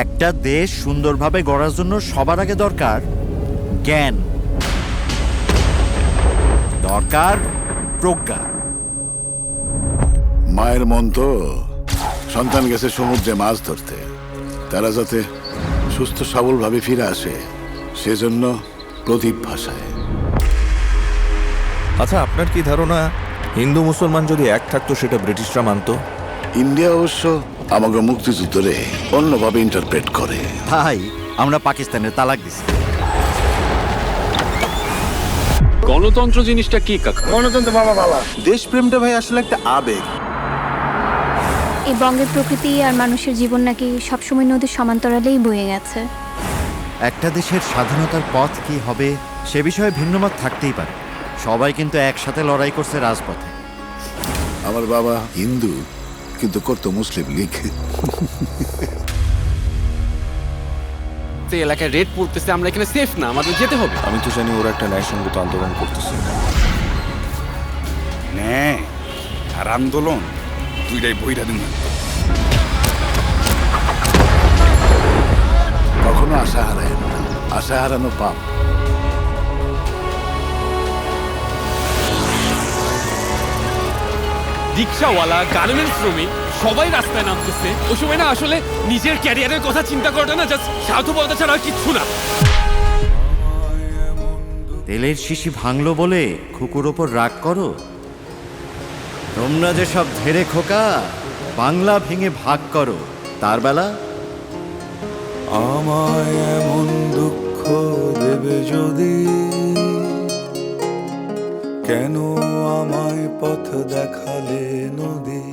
একটা দেশ সুন্দরভাবে গড়ার জন্য সবার আগে দরকার জ্ঞান, দরকার প্রজ্ঞা। মায়ের মন তো সন্তান গেছে সমুদ্রে মাছ ধরতে, তারা যাতে সুস্থ সবলভাবে ফিরে আসে সেজন্য প্রদীপ ভাষায়। আচ্ছা, আপনার কি ধারণা হিন্দু মুসলমান যদি এক থাকতো সেটা ব্রিটিশরা মানতো? ইন্ডিয়া অবশ্য আমাকে মুক্তিযুদ্ধরে অন্যভাবে ইন্টারপ্রেট করে। ভাই, আমরা পাকিস্তানের তালাক দিছি। গণতন্ত্র জিনিসটা কি কাকা? গণতন্ত্র বাবা বাবা। দেশপ্রেমটা ভাই আসলে একটা আবেগ। এই বঙ্গের প্রকৃতি আর মানুষের জীবন নাকি সবসময় নদীর সমান্তরালেই বয়ে গেছে। একটা দেশের স্বাধীনতার পথ কি হবে সে বিষয়ে ভিন্নমত থাকতেই পারে, সবাই কিন্তু একসাথে লড়াই করছে রাজপথে। আমার বাবা হিন্দু কিন্তু করতো মুসলিম লীগ। এলাকায় রেড পড়তেছে, আমরা এখানে সেফ না, আমাদের যেতে হবে। আমি তো জানি ওরা একটা ন্যায়সঙ্গত আন্দোলন করতেছে। ন্যায় আর আন্দোলন দুইটাই বইরা দিন। কখনো আশা হারায় না, আশা হারানো পাপ। রিক্সাওয়ালা, গার্মেন্টস শ্রমিক সবাই রাস্তায় নামতেছে। ওই সময় না আসলে নিজের ক্যারিয়ারের কথা চিন্তা করাটা না জাস্ট স্বার্থপরতা ছাড়া আর কিচ্ছু না। তেলের শিশি ভাঙলো বলে খুকুর ওপর রাগ করো? তোমরা যে সব ধেরে খোকা বাংলা ভেঙে ভাগ করো, তার বেলা আমায় এমন দুঃখ দেবে যদি, কেন আমায় পথ দেখালে নদী।